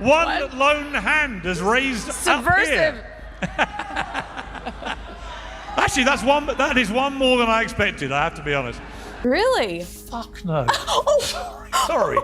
One lone hand has raised Subversive. up here. Actually, that is one more than I expected, I have to be honest. Really? Fuck no. Sorry.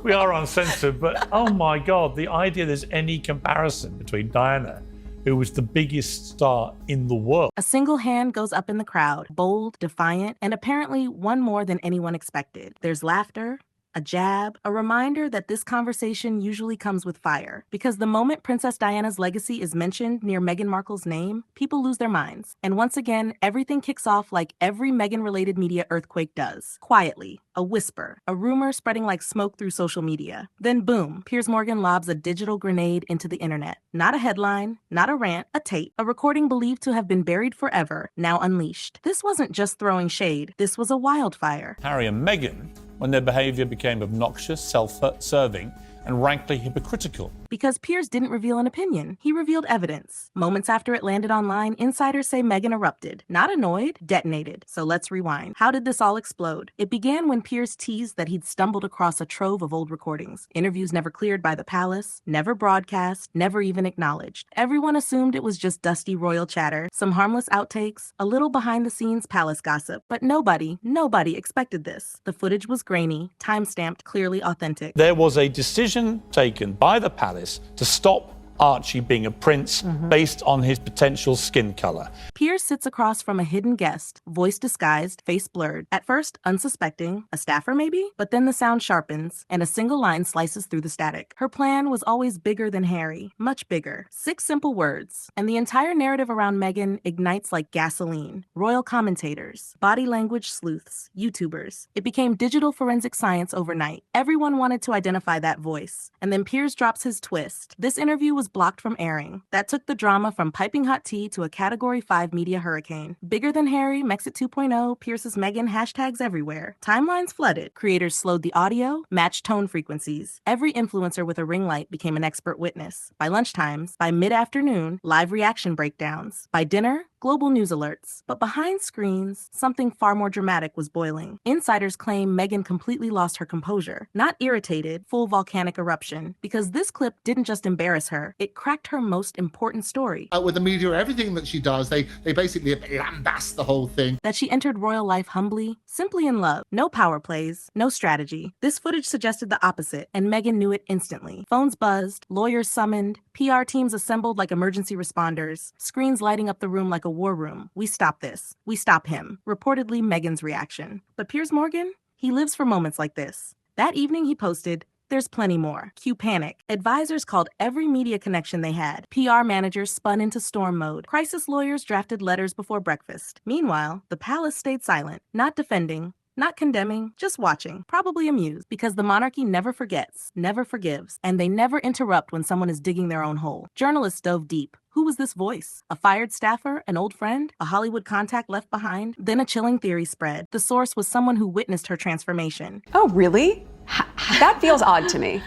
We are uncensored, but oh my God, the idea there's any comparison between Diana, who was the biggest star in the world. A single hand goes up in the crowd, bold, defiant, and apparently one more than anyone expected. There's laughter, a jab, a reminder that this conversation usually comes with fire. Because the moment Princess Diana's legacy is mentioned near Meghan Markle's name, people lose their minds. And once again, everything kicks off like every Meghan-related media earthquake does. Quietly, a whisper, a rumor spreading like smoke through social media. Then boom, Piers Morgan lobs a digital grenade into the internet. Not a headline, not a rant, a tape, a recording believed to have been buried forever, now unleashed. This wasn't just throwing shade, this was a wildfire. Harry and Meghan, when their behaviour became obnoxious, self-serving, and rankly hypocritical. Because Piers didn't reveal an opinion, he revealed evidence. Moments after it landed online, insiders say Meghan erupted. Not annoyed, detonated. So let's rewind. How did this all explode? It began when Piers teased that he'd stumbled across a trove of old recordings. Interviews never cleared by the palace, never broadcast, never even acknowledged. Everyone assumed it was just dusty royal chatter, some harmless outtakes, a little behind-the-scenes palace gossip. But nobody expected this. The footage was grainy, time-stamped, clearly authentic. There was a decision taken by the palace to stop Archie being a prince based on his potential skin color. Piers sits across from a hidden guest, voice disguised, face blurred. At first, unsuspecting, a staffer maybe? But then the sound sharpens, and a single line slices through the static. Her plan was always bigger than Harry, much bigger. 6 simple words, and the entire narrative around Meghan ignites like gasoline. Royal commentators, body language sleuths, YouTubers. It became digital forensic science overnight. Everyone wanted to identify that voice. And then Piers drops his twist. This interview was blocked from airing. That took the drama from piping hot tea to a Category 5 media hurricane. Bigger than Harry, Mexit 2.0, Pierce's Meghan, hashtags everywhere. Timelines flooded. Creators slowed the audio, matched tone frequencies. Every influencer with a ring light became an expert witness. By lunchtimes, by mid-afternoon, live reaction breakdowns. By dinner, global news alerts. But behind screens, something far more dramatic was boiling. Insiders claim Meghan completely lost her composure. Not irritated, full volcanic eruption. Because this clip didn't just embarrass her, it cracked her most important story. With the media, everything that she does, they basically lambast the whole thing. That she entered royal life humbly, simply in love. No power plays, no strategy. This footage suggested the opposite, and Meghan knew it instantly. Phones buzzed, lawyers summoned, PR teams assembled like emergency responders, screens lighting up the room like a war room. We stop this. We stop him. Reportedly Meghan's reaction. But Piers Morgan? He lives for moments like this. That evening he posted, "There's plenty more." Cue panic. Advisors called every media connection they had. PR managers spun into storm mode. Crisis lawyers drafted letters before breakfast. Meanwhile, the palace stayed silent, not defending, not condemning, just watching, probably amused, because the monarchy never forgets, never forgives, and they never interrupt when someone is digging their own hole. Journalists dove deep. Who was this voice? A fired staffer? An old friend? A Hollywood contact left behind? Then a chilling theory spread. The source was someone who witnessed her transformation. Oh, really? That feels odd to me.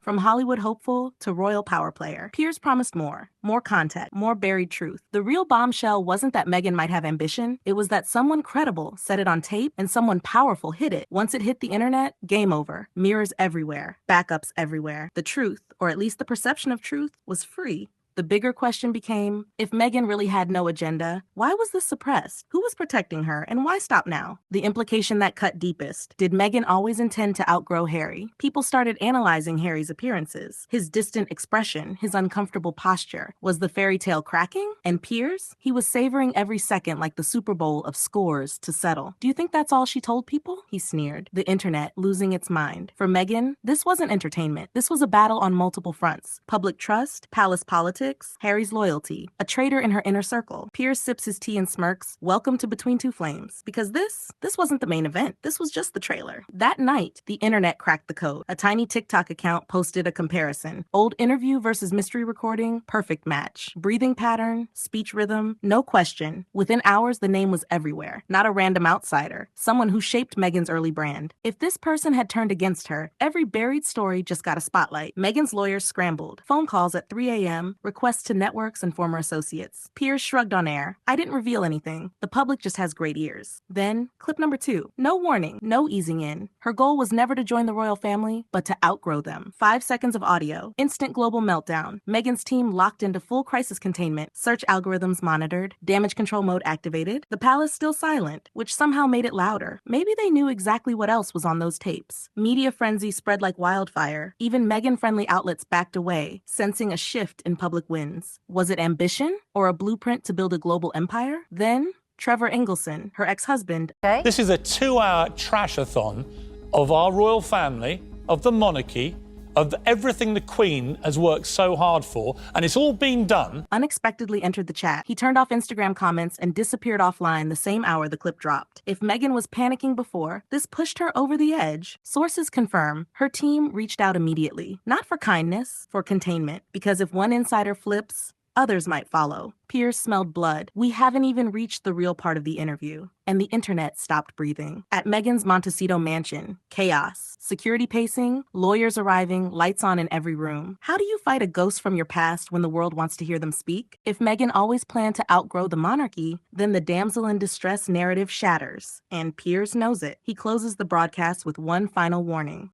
From Hollywood hopeful to royal power player, Piers promised more contact, more buried truth. The real bombshell wasn't that Meghan might have ambition. It was that someone credible said it on tape and someone powerful hid it. Once it hit the internet, game over. Mirrors everywhere, backups everywhere. The truth, or at least the perception of truth, was free. The bigger question became, if Meghan really had no agenda, why was this suppressed? Who was protecting her, and why stop now? The implication that cut deepest. Did Meghan always intend to outgrow Harry? People started analyzing Harry's appearances, his distant expression, his uncomfortable posture. Was the fairy tale cracking? And Piers? He was savoring every second like the Super Bowl of scores to settle. Do you think that's all she told people? He sneered. The internet losing its mind. For Meghan, this wasn't entertainment. This was a battle on multiple fronts. Public trust, palace politics, Harry's loyalty, a traitor in her inner circle. Piers sips his tea and smirks, welcome to Between Two Flames. Because this wasn't the main event. This was just the trailer. That night, the internet cracked the code. A tiny TikTok account posted a comparison. Old interview versus mystery recording, perfect match. Breathing pattern, speech rhythm, no question. Within hours, the name was everywhere. Not a random outsider. Someone who shaped Meghan's early brand. If this person had turned against her, every buried story just got a spotlight. Meghan's lawyers scrambled. Phone calls at 3 a.m., requests to networks and former associates. Piers shrugged on air. I didn't reveal anything. The public just has great ears. Then, clip number 2. No warning, no easing in. Her goal was never to join the royal family, but to outgrow them. 5 seconds of audio. Instant global meltdown. Meghan's team locked into full crisis containment. Search algorithms monitored. Damage control mode activated. The palace still silent, which somehow made it louder. Maybe they knew exactly what else was on those tapes. Media frenzy spread like wildfire. Even Meghan-friendly outlets backed away, sensing a shift in public winds. Was it ambition or a blueprint to build a global empire? Then, Trevor Engelson, her ex-husband. This is a 2-hour trash-a-thon of our royal family, of the monarchy, of everything the Queen has worked so hard for, and it's all been done. Unexpectedly entered the chat. He turned off Instagram comments and disappeared offline the same hour the clip dropped. If Meghan was panicking before, this pushed her over the edge. Sources confirm her team reached out immediately, not for kindness, for containment, because if one insider flips, others might follow. Piers smelled blood. We haven't even reached the real part of the interview. And the internet stopped breathing. At Meghan's Montecito mansion, chaos. Security pacing, lawyers arriving, lights on in every room. How do you fight a ghost from your past when the world wants to hear them speak? If Meghan always planned to outgrow the monarchy, then the damsel in distress narrative shatters. And Piers knows it. He closes the broadcast with one final warning.